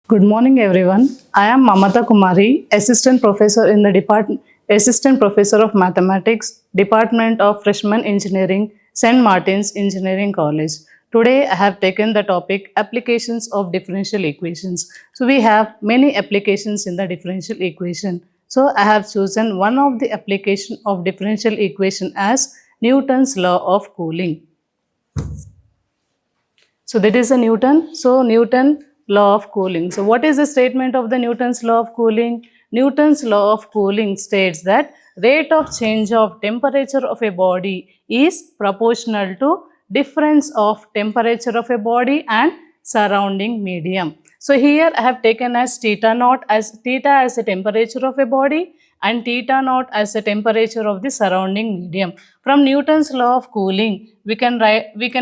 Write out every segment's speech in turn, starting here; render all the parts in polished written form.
Good morning, everyone. I am Mamata Kumari, Assistant Professor of Mathematics, Department of Freshman Engineering, St. Martin's Engineering College. Today, I have taken the topic Applications of Differential Equations. So, we have many applications in the differential equation. So, I have chosen one of the application of differential equation as Newton's law of cooling. So that is a Newton. So Newton law of cooling. So what is the statement of the Newton's law of cooling? Newton's law of cooling states that rate of change of temperature of a body is proportional to difference of temperature of a body and surrounding medium. So here I have taken as theta naught as theta as the temperature of a body and theta naught as the temperature of the surrounding medium. From Newton's law of cooling, we can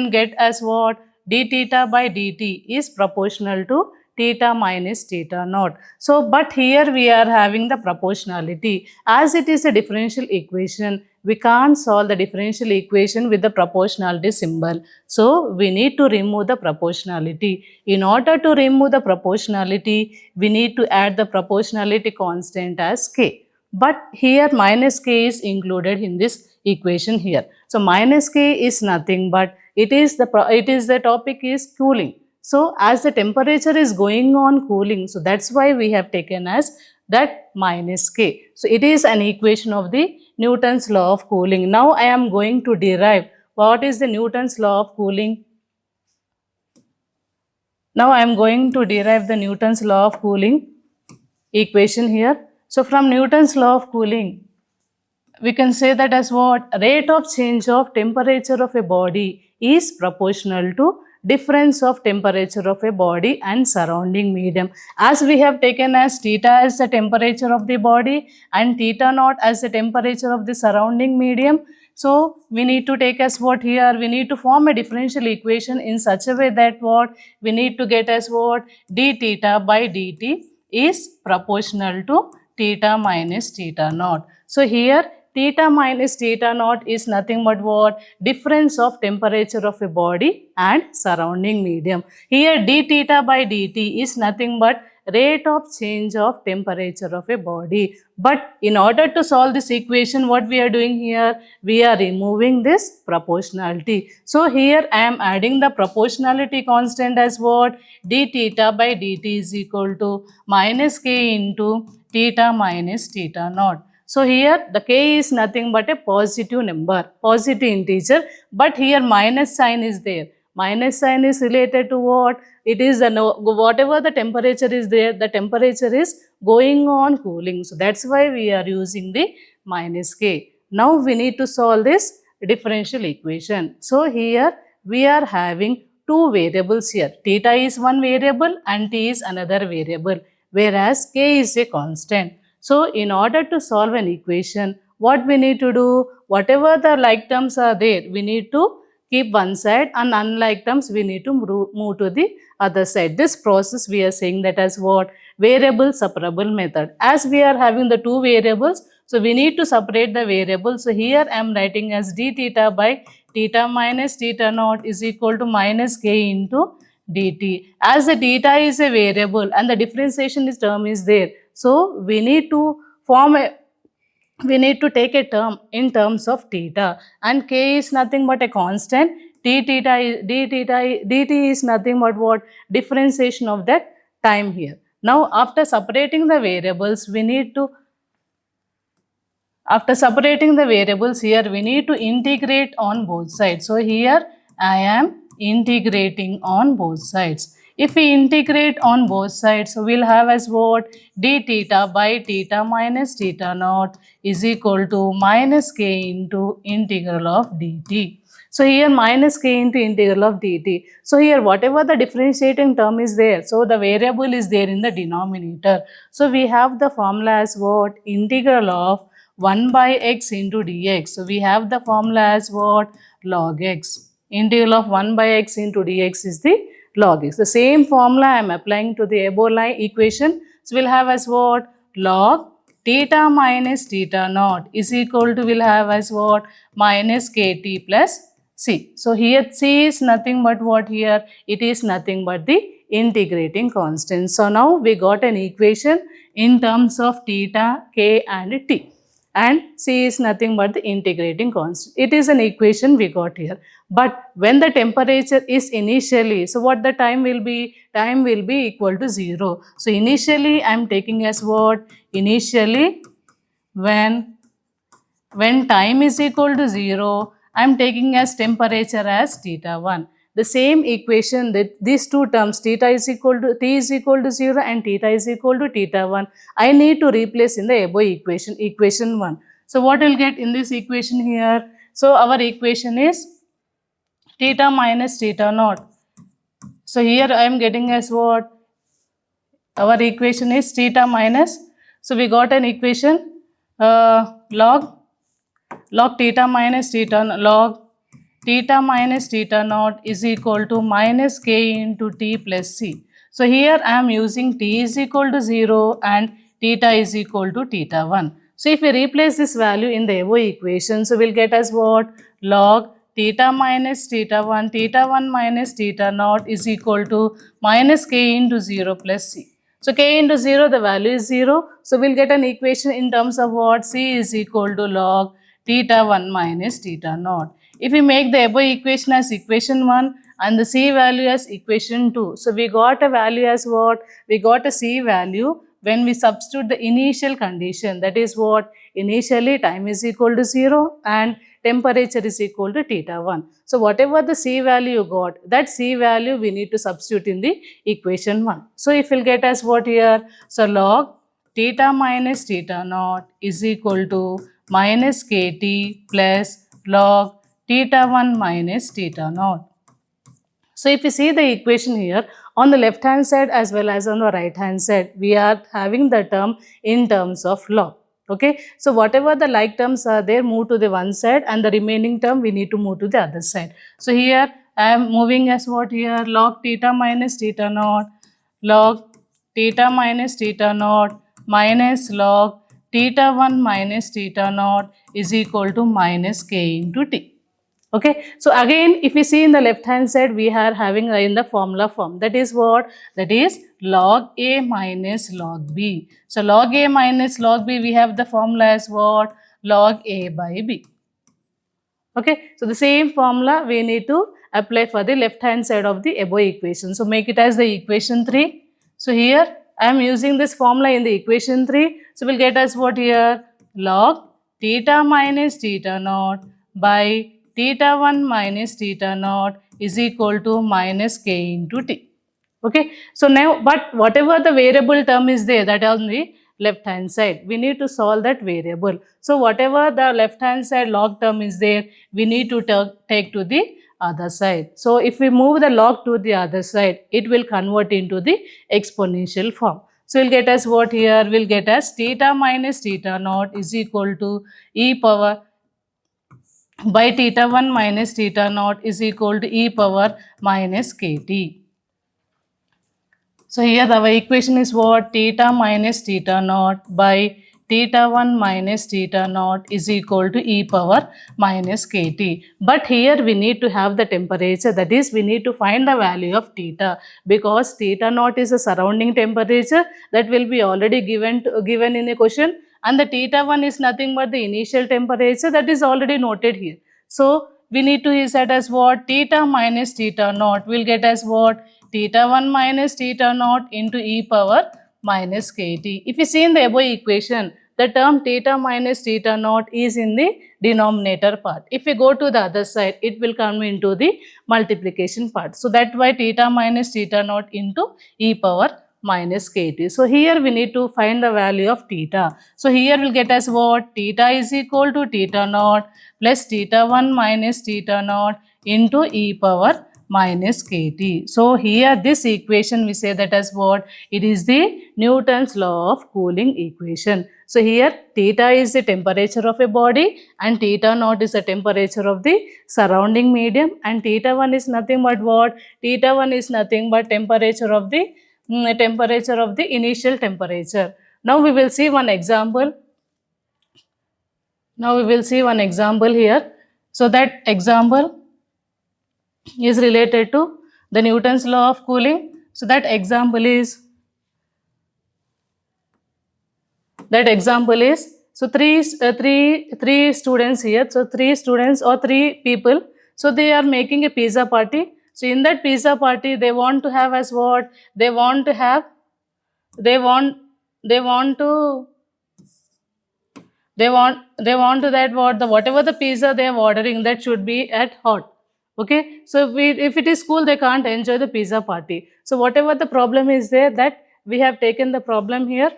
get as what? D theta by dt is proportional to theta minus theta naught. So, but here we are having the proportionality. As it is a differential equation, we can't solve the differential equation with the proportionality symbol. So, we need to remove the proportionality. In order to remove the proportionality, we need to add the proportionality constant as k. But here minus k is included in this equation here. So, minus k is nothing but it is the topic is cooling. So as the temperature is going on cooling, so that's why we have taken as that minus k. So it is an equation of the Newton's law of cooling. Now I am going to derive what is the Newton's law of cooling. Now I am going to derive the Newton's law of cooling equation here. So from Newton's law of cooling, we can say that as what? Rate of change of temperature of a body is proportional to difference of temperature of a body and surrounding medium. As we have taken as theta as the temperature of the body and theta naught as the temperature of the surrounding medium. So we need to take as what here? We need to form a differential equation in such a way that what? We need to get as what? D theta by dt is proportional to theta minus theta naught. So here theta minus theta naught is nothing but what? Difference of temperature of a body and surrounding medium. Here d theta by dt is nothing but rate of change of temperature of a body. But in order to solve this equation, what we are doing here? We are removing this proportionality. So here I am adding the proportionality constant as what? D theta by dt is equal to minus k into theta minus theta naught. So here the k is nothing but a positive number, positive integer, but here minus sign is there. Minus sign is related to what? It is whatever the temperature is there, the temperature is going on cooling. So that's why we are using the minus k. Now we need to solve this differential equation. So here we are having two variables here. Theta is one variable and t is another variable, whereas k is a constant. So in order to solve an equation, what we need to do? Whatever the like terms are there, we need to keep one side, and unlike terms we need to move to the other side. This process we are saying that as what? Variable separable method. As we are having the two variables, so we need to separate the variables. So here I am writing as d theta by theta minus theta naught is equal to minus k into dt. As the theta is a variable and the differentiation term is there, so we need to take a term in terms of theta, and k is nothing but a constant. Dt is nothing but what? Differentiation of that time here. Now after separating the variables, after separating the variables here, we need to integrate on both sides. So here I am integrating on both sides. If we integrate on both sides, so we'll have as what? D theta by theta minus theta naught is equal to minus k into integral of dt. So here minus k into integral of dt. So here whatever the differentiating term is there, so the variable is there in the denominator. So we have the formula as what? Integral of 1 by x into dx. So we have the formula as what? Log x. Integral of 1 by x into dx is the log x. The same formula I am applying to the above line equation. So we'll have as what? Log theta minus theta naught is equal to, we'll have as what? Minus kt plus c. So here c is nothing but what here? It is nothing but the integrating constant. So now we got an equation in terms of theta, k and t, and c is nothing but the integrating constant. It is an equation we got here. But when the temperature is initially, so what the time will be? Time will be equal to 0. So initially I am taking as what? Initially when time is equal to 0, I am taking as temperature as theta 1. The same equation, that these two terms, theta is equal to t is equal to 0 and theta is equal to theta 1, I need to replace in the above equation, equation 1. So what will get in this equation here? So our equation is theta minus theta naught. So here I am getting as what? Our equation is theta minus, so we got an equation log theta minus theta minus theta naught is equal to minus k into t plus c. So here I am using t is equal to 0 and theta is equal to theta 1. So if we replace this value in the above equation, so we'll get as what? Log theta minus theta 1 minus theta naught is equal to minus k into 0 plus c. So k into 0, the value is 0. So we'll get an equation in terms of what? C is equal to log theta 1 minus theta naught. If we make the above equation as equation 1 and the C value as equation 2, so we got a value as what? We got a C value when we substitute the initial condition, that is what? Initially time is equal to 0 and temperature is equal to theta 1. So whatever the C value you got, that C value we need to substitute in the equation 1. So if we'll get as what here? So log theta minus theta naught is equal to minus kt plus log theta 1 minus theta naught. So if you see the equation here, on the left hand side as well as on the right hand side, we are having the term in terms of log. Okay, so whatever the like terms are there, move to the one side, and the remaining term we need to move to the other side. So here I am moving as what here? Log theta minus theta naught, log theta minus theta naught minus log theta 1 minus theta naught is equal to minus k into t. Okay, so again if we see in the left hand side, we are having in the formula form, that is what? That is log a minus log b. So log a minus log b, we have the formula as what? Log a by b. Okay, so the same formula we need to apply for the left hand side of the above equation. So make it as the equation 3. So here I am using this formula in the equation 3. So we'll get as what here? Log theta minus theta naught by theta 1 minus theta naught is equal to minus k into t. Okay, so now, but whatever the variable term is there, that on the left hand side, we need to solve that variable. So whatever the left hand side log term is there, we need to take to the other side. So if we move the log to the other side, it will convert into the exponential form. So we'll get as what here? We'll get as theta minus theta naught is equal to e power by theta 1 minus theta naught is equal to e power minus kt. So here our equation is what? Theta minus theta naught by theta 1 minus theta naught is equal to e power minus kt. But here we need to have the temperature, that is we need to find the value of theta, because theta naught is a surrounding temperature that will be already given in a question, and the theta 1 is nothing but the initial temperature that is already noted here. So we need to use that as what? Theta minus theta naught will get as what? Theta 1 minus theta naught into e power minus kt. If you see in the above equation, the term theta minus theta naught is in the denominator part. If we go to the other side, it will come into the multiplication part. So that's why theta minus theta naught into e power minus kt. So here we need to find the value of theta. So here we'll get as what? Theta is equal to theta naught plus theta 1 minus theta naught into e power minus kt. So here this equation we say that as what? It is the Newton's law of cooling equation. So here theta is the temperature of a body and theta naught is the temperature of the surrounding medium, and theta 1 is nothing but what? Theta 1 is nothing but temperature of the initial temperature. Now we will see one example. Here. So that example is related to the Newton's law of cooling. So So that example is so three students here. So three students or three people. So they are making a pizza party. So in that pizza party, they want to have as what they want to have. They want to they want to that what the whatever the pizza they are ordering, that should be at hot. Okay, so if it is cool, they can't enjoy the pizza party. So whatever the problem is there, that we have taken the problem here.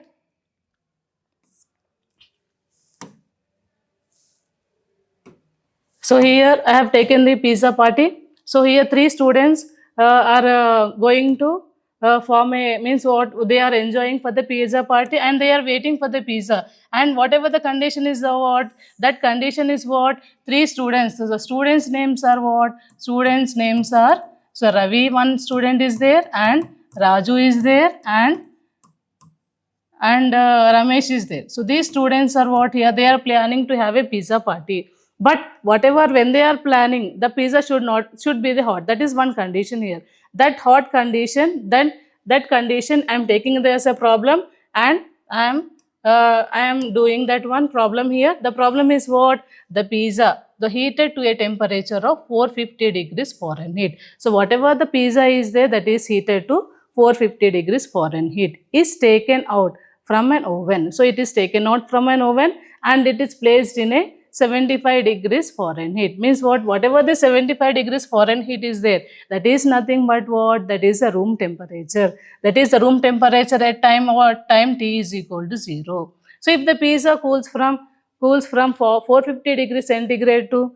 So here I have taken the pizza party. So here three students are going to form a, means what they are enjoying for the pizza party, and they are waiting for the pizza. And whatever the condition is, what that condition is, what three students. So the students' names are what? Students' names are, so Ravi, one student is there, and Raju is there, and Ramesh is there. So these students are what here? They are planning to have a pizza party. But whatever when they are planning, the pizza should be the hot. That is one condition here. That hot condition, then that condition I am taking there as a problem, and I am doing that one problem here. The problem is what? The pizza, the heated to a temperature of 450 degrees Fahrenheit. So whatever the pizza is there, that is heated to 450 degrees Fahrenheit, is taken out from an oven. So it is taken out from an oven, and it is placed in a 75 degrees Fahrenheit. Means what? Whatever the 75 degrees Fahrenheit is there, that is nothing but what? That is the room temperature. That is the room temperature at time what? Time t is equal to 0. So if the pizza cools from 450 degrees centigrade to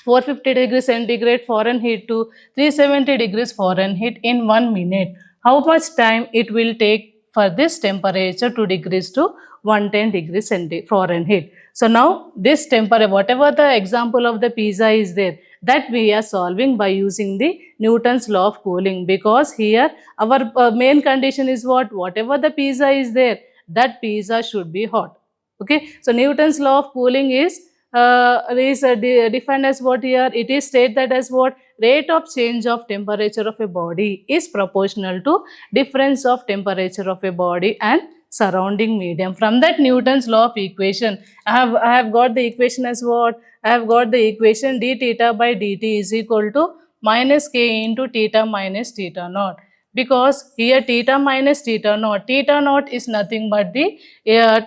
450 degrees centigrade Fahrenheit to 370 degrees Fahrenheit in 1 minute, how much time it will take for this temperature to decrease to 110 degrees Fahrenheit? So now this temperature, whatever the example of the pizza is there, that we are solving by using the Newton's law of cooling, because here our main condition is what? Whatever the pizza is there, that pizza should be hot. Okay, so Newton's law of cooling is defined as what here? It is stated that as what? Rate of change of temperature of a body is proportional to difference of temperature of a body and surrounding medium. From that Newton's law of equation, I have got the equation as what? I have got the equation d theta by dt is equal to minus k into theta minus theta naught. Because here theta naught is nothing but the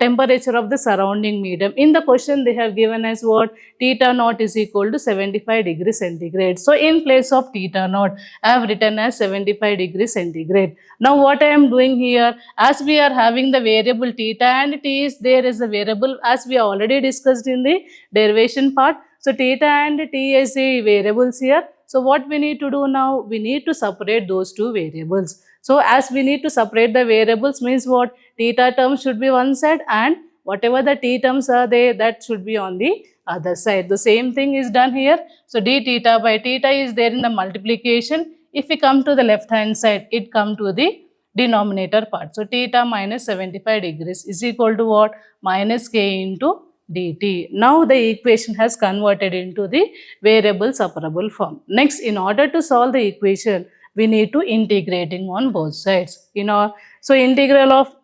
temperature of the surrounding medium. In the question they have given as what? Theta naught is equal to 75 degrees centigrade. So in place of theta naught, I have written as 75 degrees centigrade. Now what I am doing here, as we are having the variable theta and t is there as a variable, as we already discussed in the derivation part. So theta and t is the variables here. So what we need to do now? We need to separate those two variables. So as we need to separate the variables, means what? Theta term should be one side, and whatever the t terms are there, that should be on the other side. The same thing is done here. So d theta by theta is there in the multiplication. If we come to the left hand side, it come to the denominator part. So theta minus 75 degrees is equal to what? Minus k into dt. Now the equation has converted into the variable separable form. Next, in order to solve the equation, we need to integrating on both sides. So integral of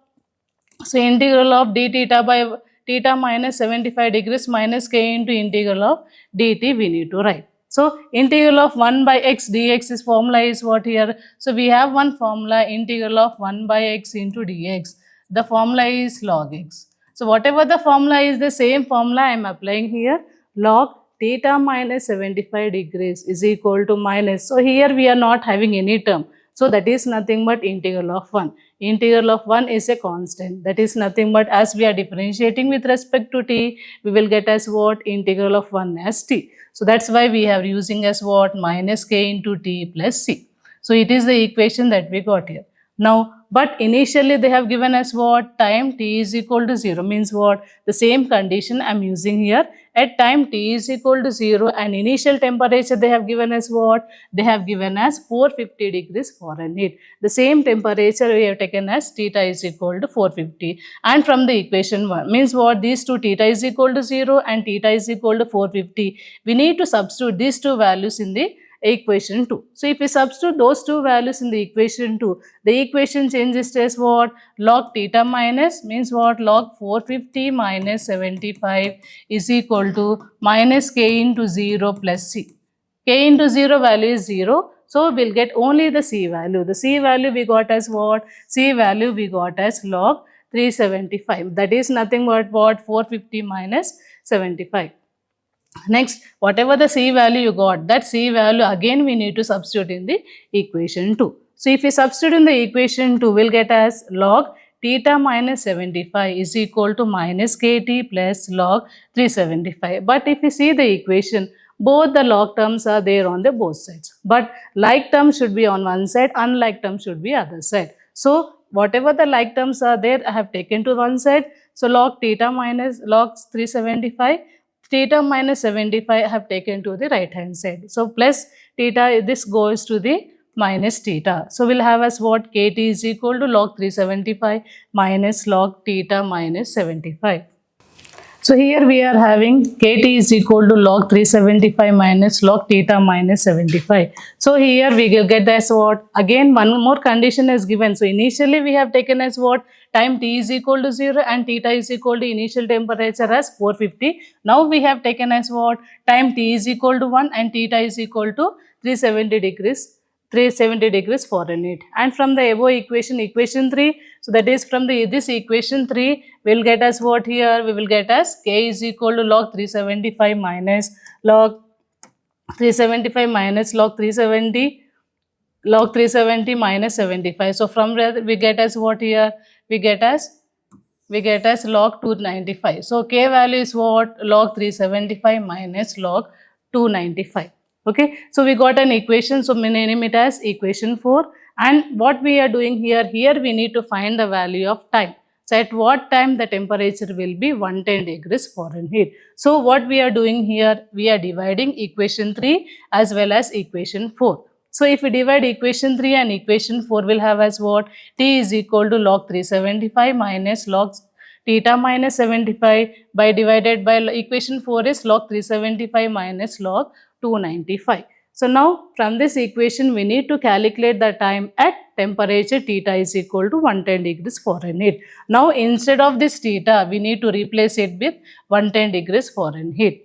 d theta by theta minus 75 degrees minus k into integral of dt we need to write. So integral of 1 by x dx is formula is what here? So we have one formula, integral of 1 by x into dx. The formula is log x. So whatever the formula is, the same formula I am applying here. Log theta minus 75 degrees is equal to minus. So here we are not having any term. So that is nothing but integral of 1. Integral of 1 is a constant. That is nothing but, as we are differentiating with respect to t, we will get as what? Integral of 1 as t. So that's why we are using as what? Minus k into t plus c. So it is the equation that we got here. Now, but initially they have given us what? Time t is equal to 0, means what? The same condition I am using here. At time t is equal to 0 and initial temperature they have given us what? They have given us 450 degrees Fahrenheit. The same temperature we have taken as theta is equal to 450. And from the equation 1, means what? These two, theta is equal to 0 and theta is equal to 450. We need to substitute these two values in the equation 2. So if we substitute those two values in the equation 2, the equation changes to as what? Log theta minus means what? Log 450 minus 75 is equal to minus k into 0 plus c. K into 0 value is 0. So we'll get only the C value. The C value we got as what? C value we got as log 375. That is nothing but what? 450 minus 75. Next, whatever the C value you got, that C value again we need to substitute in the equation 2. So if we substitute in the equation 2, we'll get as log theta minus 75 is equal to minus kt plus log 375. But if you see the equation, both the log terms are there on the both sides. But like term should be on one side, unlike term should be other side. So whatever the like terms are there, I have taken to one side. So log theta minus log 375, theta minus 75 I have taken to the right hand side. So plus theta, this goes to the minus theta. So we'll have as what? Kt is equal to log 375 minus log theta minus 75. So here we are having kt is equal to log 375 minus log theta minus 75. So here we will get as what? Again one more condition is given. So initially we have taken as what? Time t is equal to 0 and theta is equal to initial temperature as 450. Now we have taken as what? Time t is equal to 1 and theta is equal to 370 degrees Fahrenheit. And from the above equation, equation 3, so that is from this equation 3, we will get as what here? We will get as k is equal to log 375 minus log 375 minus log 370 minus 75. So from where we get as what here? We get as log 295. So k value is what? Log 375 minus log 295. Okay, so we got an equation, so we name it as equation 4. And what we are doing here we need to find the value of time. So at what time the temperature will be 110 degrees Fahrenheit. So what we are doing here, we are dividing equation 3 as well as equation 4. So if we divide equation 3 and equation 4, we'll have as what? T is equal to log 375 minus log theta minus 75 by divided by equation 4 is log 375 minus log 295. So now from this equation we need to calculate the time at temperature theta is equal to 110 degrees Fahrenheit. Now instead of this theta we need to replace it with 110 degrees Fahrenheit.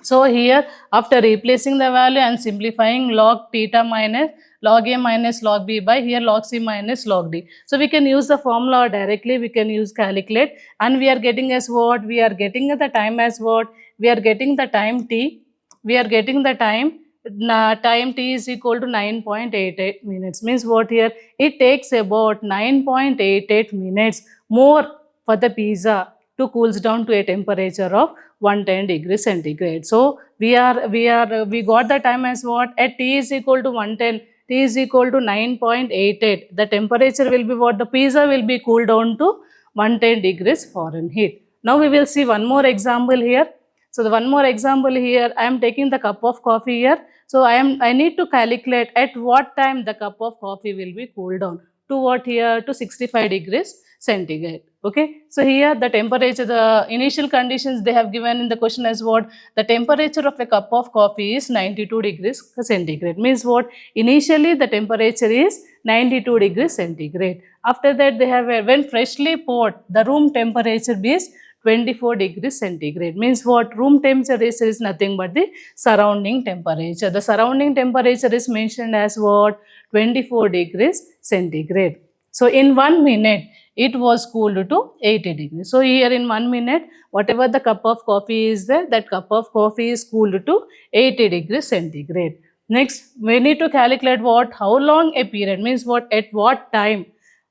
So here after replacing the value and simplifying log theta minus log a minus log b by here log c minus log d. So we can use the formula directly, we can use calculate, and we are getting as what? We are getting the time as what? We are getting the time t. We are getting the time t is equal to 9.88 minutes. Means what here? It takes about 9.88 minutes more for the pizza to cools down to a temperature of 110 degrees centigrade. So we got the time as what? At t is equal to 110, t is equal to 9.88. The temperature will be what? The pizza will be cooled down to 110 degrees Fahrenheit. Now we will see one more example here. So the one more example here, I am taking the cup of coffee here. So I need to calculate at what time the cup of coffee will be cooled down to what here? To 65 degrees centigrade. Okay. So here the temperature, the initial conditions they have given in the question as what? The temperature of a cup of coffee is 92 degrees centigrade. Means what? Initially the temperature is 92 degrees centigrade. After that they have, when freshly poured, the room temperature is 24 degrees centigrade. Means what? Room temperature is nothing but the surrounding temperature. The surrounding temperature is mentioned as what? 24 degrees centigrade. So in 1 minute it was cooled to 80 degrees. So here in 1 minute whatever the cup of coffee is there, that cup of coffee is cooled to 80 degrees centigrade. Next we need to calculate what? How long a period, means what? At what time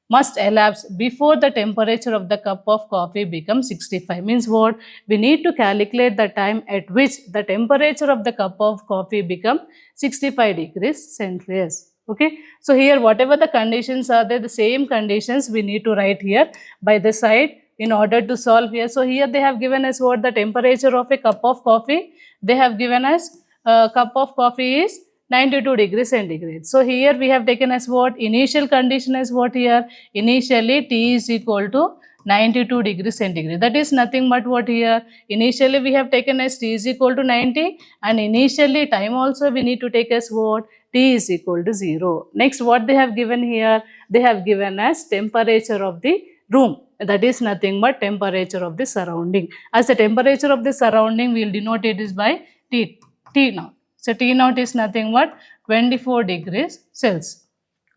must elapse before the temperature of the cup of coffee becomes 65. Means what? We need to calculate the time at which the temperature of the cup of coffee becomes 65 degrees Celsius. Okay. So here whatever the conditions are there, the same conditions we need to write here by the side in order to solve here. So here they have given us what? The temperature of a cup of coffee. They have given us cup of coffee is 92 degrees centigrade. So here we have taken as what? Initial condition as what here? Initially t is equal to 92 degrees centigrade. That is nothing but what here? Initially we have taken as t is equal to 90, and initially time also we need to take as what? T is equal to 0. Next, what they have given here? They have given as temperature of the room. That is nothing but temperature of the surrounding. As the temperature of the surrounding, we will denote it is by T naught. So T naught is nothing but 24 degrees Celsius.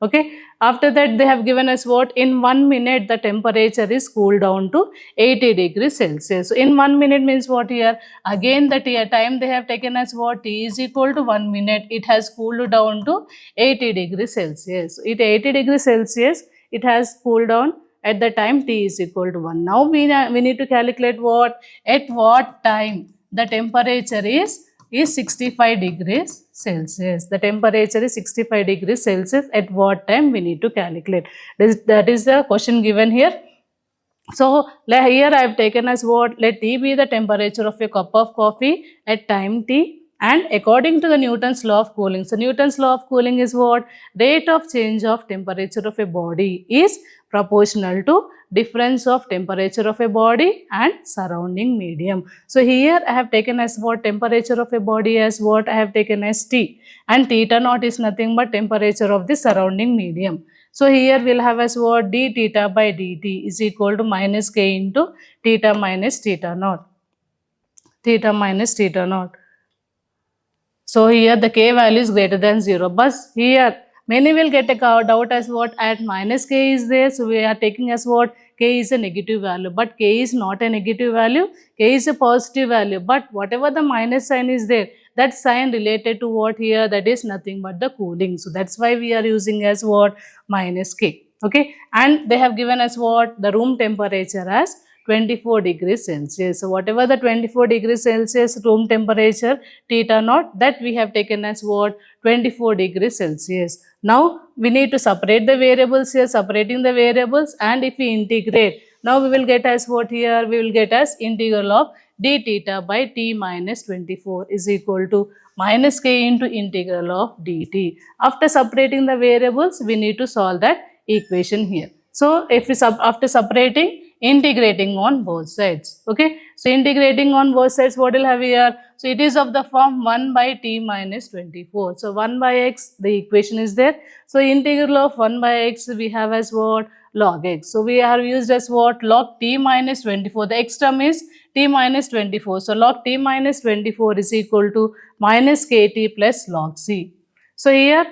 Okay. After that, they have given us what? In 1 minute, the temperature is cooled down to 80 degrees Celsius. So in 1 minute means what here? Again, the time they have taken as what? T is equal to 1 minute. It has cooled down to 80 degrees Celsius. So at 80 degrees Celsius, it has cooled down at the time T is equal to 1. Now we need to calculate what? At what time the temperature is 65 degrees Celsius. The temperature is 65 degrees Celsius. At what time we need to calculate? That is the question given here. So here I have taken as what? Let T be the temperature of a cup of coffee at time T, and according to the Newton's law of cooling. So Newton's law of cooling is what? Rate of change of temperature of a body is proportional to difference of temperature of a body and surrounding medium. So here I have taken as what? Temperature of a body as what? I have taken as T, and theta naught is nothing but temperature of the surrounding medium. So here we'll have as what? D theta by dt is equal to minus k into theta minus theta naught. Theta minus theta naught. So here the k value is greater than 0. But here many will get a doubt as what? At minus k is there. So we are taking as what? K is a negative value. But k is not a negative value. K is a positive value. But whatever the minus sign is there, that sign related to what here? That is nothing but the cooling. So that's why we are using as what? Minus k. Okay. And they have given us what? The room temperature as 24 degrees Celsius. So whatever the 24 degrees Celsius room temperature theta naught, that we have taken as what? 24 degrees Celsius. Now we need to separate the variables here, separating the variables, and if we integrate, now we will get as what here? We will get as integral of d theta by t minus 24 is equal to minus k into integral of dt. After separating the variables, we need to solve that equation here. So if we after separating, integrating on both sides. Okay. So integrating on both sides, what will have here? So it is of the form 1 by t minus 24. So 1 by x, the equation is there. So integral of 1 by x we have as what? Log x. So we have used as what? Log t minus 24. The x term is t minus 24. So log t minus 24 is equal to minus kt plus log c. So here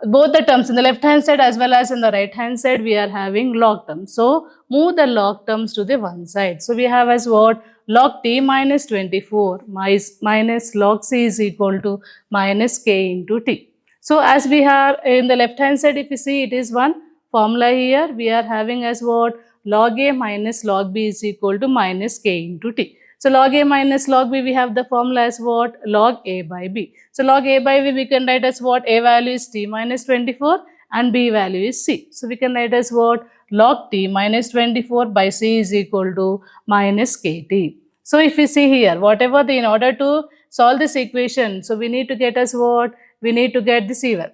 both the terms in the left hand side as well as in the right hand side we are having log terms. So move the log terms to the one side. So we have as what? Log t minus 24 minus log c is equal to minus k into t. So as we have in the left hand side, if you see, it is one formula here. We are having as what? Log a minus log b is equal to minus k into t. So log a minus log b, we have the formula as what? Log a by b. So log a by b we can write as what? A value is t minus 24 and b value is c. So we can write as what? Log t minus 24 by c is equal to minus kt. So if we see here, whatever in order to solve this equation, so we need to get as what? We need to get the c value.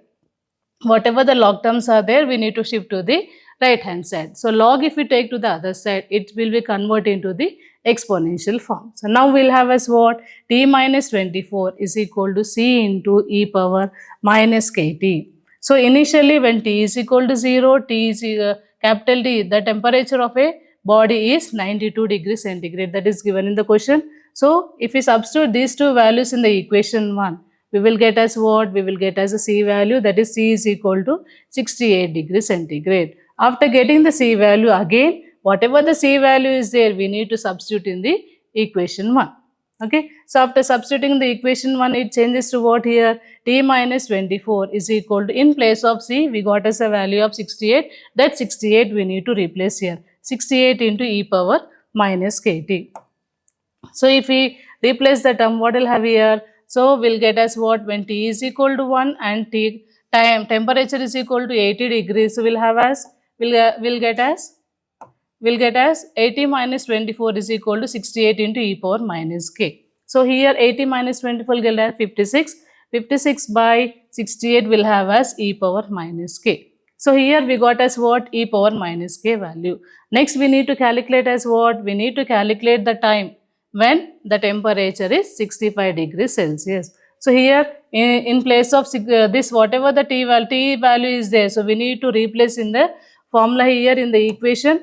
Whatever the log terms are there, we need to shift to the right hand side. So log, if we take to the other side, it will be converted into the exponential form. So now we'll have as what? T minus 24 is equal to c into e power minus kt. So initially when t is equal to 0, t is capital T, the temperature of a body is 92 degrees centigrade. That is given in the question. So if we substitute these two values in the equation 1, we will get as what? We will get as a C value, that is C is equal to 68 degrees centigrade. After getting the C value, again whatever the C value is there, we need to substitute in the equation 1. Okay. So after substituting the equation 1, it changes to what here? T minus 24 is equal to, in place of C, we got as a value of 68. That 68 we need to replace here. 68 into e power minus kt. So if we replace the term, what will have here? So we'll get as what? When t is equal to 1 and temperature is equal to 80 degrees. So we'll have as, we'll get as 80 minus 24 is equal to 68 into e power minus k. So here 80 minus 24 will get as 56. 56 by 68 will have as e power minus k. So here we got as what? E power minus k value. Next we need to calculate as what? We need to calculate the time when the temperature is 65 degrees Celsius. So here in place of this whatever the t value is there, so we need to replace in the formula here in the equation.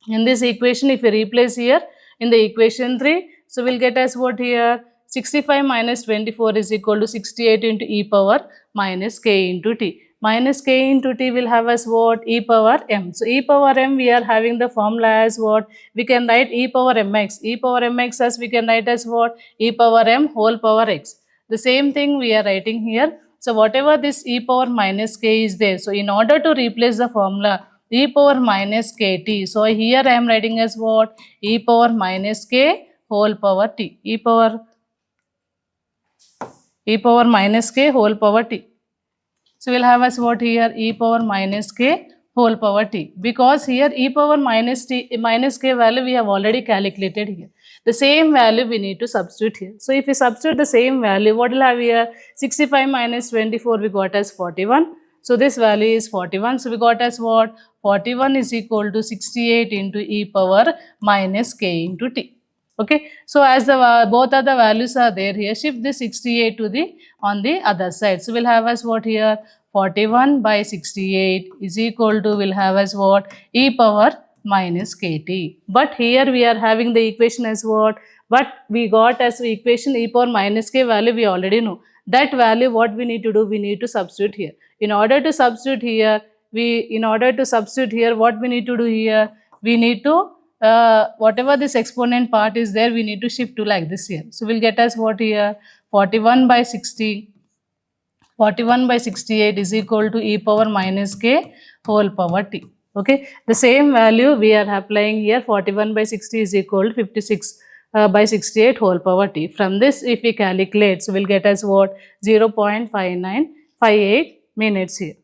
In this equation, if we replace here in the equation 3, so we'll get as what here? 65 minus 24 is equal to 68 into e power minus k into t. Minus k into t will have as what? E power m. So e power m, we are having the formula as what? We can write e power mx. E power mx as we can write as what? E power m whole power x. The same thing we are writing here. So whatever this e power minus k is there, so in order to replace the formula e power minus kt, so here I am writing as what? E power minus k whole power t. E power minus k whole power t. So we'll have as what here? E power minus k whole power t. Because here e power minus k value we have already calculated here. The same value we need to substitute here. So if we substitute the same value, what will have here? 65 minus 24 we got as 41. So this value is 41. So we got as what? 41 is equal to 68 into e power minus k into t. Okay, so as the both of the values are there here, shift the 68 to the on the other side. So we'll have as what here? 41 by 68 is equal to, we'll have as what? E power minus kt. But here we are having the equation as what? But we got as equation e power minus k value we already know. That value what we need to do? We need to substitute here. In order to substitute here, what we need to do here? We need to whatever this exponent part is there, we need to shift to like this here. So we'll get as what here? 41 by 68 is equal to e power minus k whole power t. Okay, the same value we are applying here. 41 by 60 is equal to 56 by 68 whole power t. From this if we calculate, so we'll get as what? 0.5958 minutes here.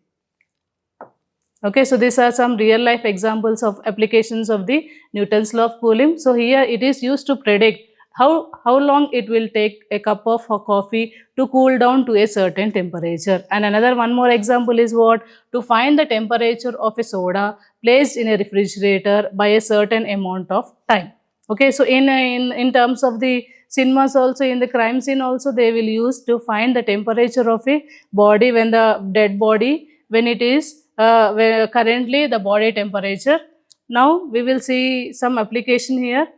Okay, so these are some real life examples of applications of the Newton's law of cooling. So here it is used to predict how long it will take a cup of coffee to cool down to a certain temperature. And another one more example is what? To find the temperature of a soda placed in a refrigerator by a certain amount of time. Okay, so in terms of the cinemas also, in the crime scene also, they will use to find the temperature of a body when the dead body, when it is currently the body temperature. Now we will see some application here.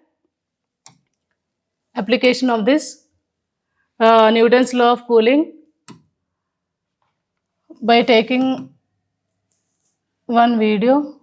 Application of this Newton's law of cooling by taking one video.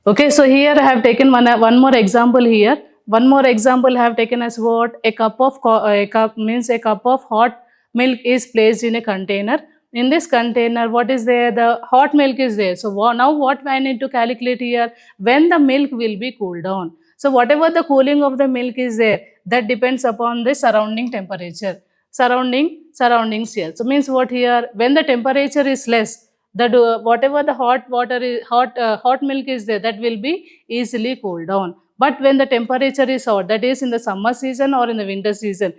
Okay, so here I have taken one more example here. One more example I have taken as what? A cup of hot milk is placed in a container. In this container, what is there? The hot milk is there. So now what I need to calculate here? When the milk will be cooled down. So whatever the cooling of the milk is there, that depends upon the surrounding temperature. Surroundings here. So means what here? When the temperature is less, whatever the hot milk is there, that will be easily cooled down. But when the temperature is hot, that is in the summer season or in the winter season,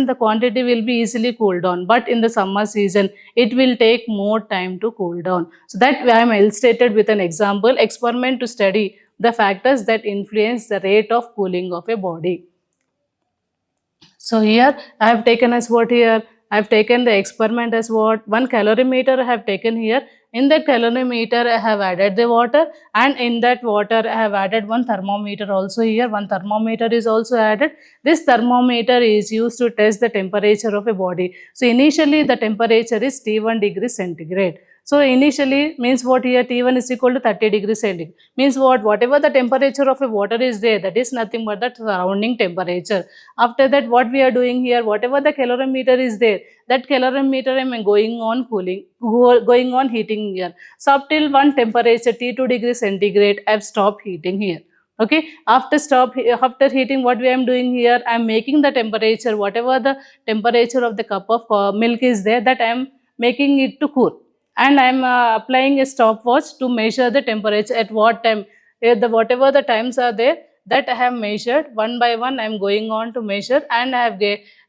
the quantity will be easily cooled down, but in the summer season it will take more time to cool down. So that I am illustrated with an example experiment to study the factors that influence the rate of cooling of a body. So here I have taken as what here? I have taken the experiment as what? One calorimeter I have taken here. In that calorimeter I have added the water, and in that water I have added one thermometer also here. One thermometer is also added. This thermometer is used to test the temperature of a body. So initially the temperature is T1 degrees centigrade. So initially means what here? T1 is equal to 30 degrees centigrade. Means what? Whatever the temperature of a water is there, that is nothing but the surrounding temperature. After that, what we are doing here? Whatever the calorimeter is there, that calorimeter I am going on heating here. So up till one temperature T2 degrees centigrade, I have stopped heating here. Okay, after heating, what we am doing here? I am making the temperature, whatever the temperature of the cup of milk is there, that I am making it to cool. And I am applying a stopwatch to measure the temperature at what time, whatever the times are there, that I have measured one by one. I am going on to measure, and I have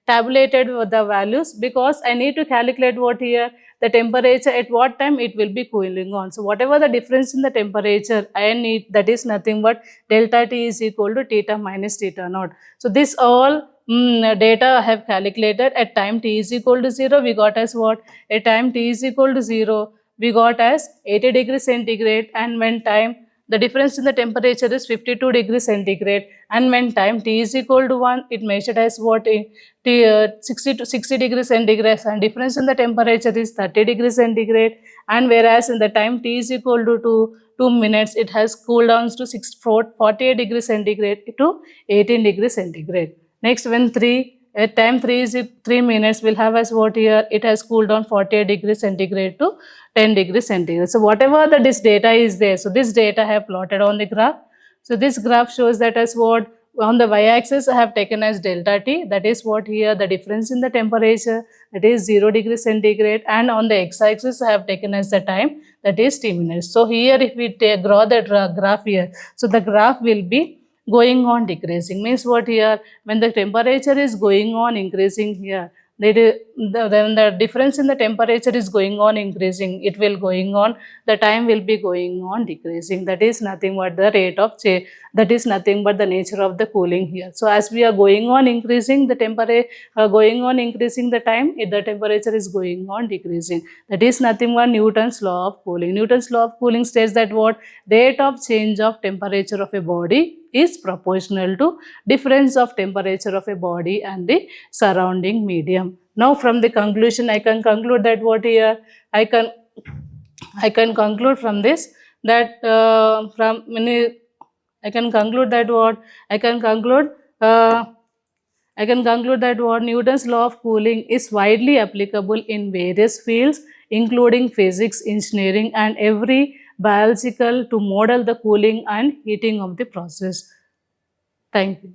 tabulated with the values because I need to calculate what here the temperature at what time it will be cooling on. So whatever the difference in the temperature I need, that is nothing but delta T is equal to theta minus theta naught. So this all data I have calculated at time T is equal to 0, we got as what? At time T is equal to 0, we got as 80 degrees centigrade, and when time the difference in the temperature is 52 degrees centigrade, and when time T is equal to 1, it measured as what? 60 degrees centigrade, and difference in the temperature is 30 degrees centigrade, and whereas in the time T is equal to 2 minutes, it has cooled down to 48 degrees centigrade to 18 degrees centigrade. Next, when 3 at time 3 is 3 minutes, we'll have as what here? It has cooled down 48 degrees centigrade to 10 degrees centigrade. So whatever this data is there, so this data I have plotted on the graph. So this graph shows that as what? On the y-axis I have taken as delta T, that is what here the difference in the temperature, that is 0 degrees centigrade, and on the x-axis I have taken as the time, that is T minutes. So here if we draw the graph here, so the graph will be going on decreasing, means what here? When the temperature is going on increasing here, when the difference in the temperature is going on increasing, it will going on, the time will be going on decreasing. That is nothing but the rate of change, that is nothing but the nature of the cooling here. So as we are going on increasing the temperature, going on increasing the time, the temperature is going on decreasing. That is nothing but Newton's law of cooling. Newton's law of cooling states that what? Rate of change of temperature of a body is proportional to difference of temperature of a body and the surrounding medium. Now from the conclusion I can conclude that what here? I can conclude from this that I can conclude that what? I can conclude that what? Newton's law of cooling is widely applicable in various fields including physics, engineering, and every biological to model the cooling and heating of the process. Thank you.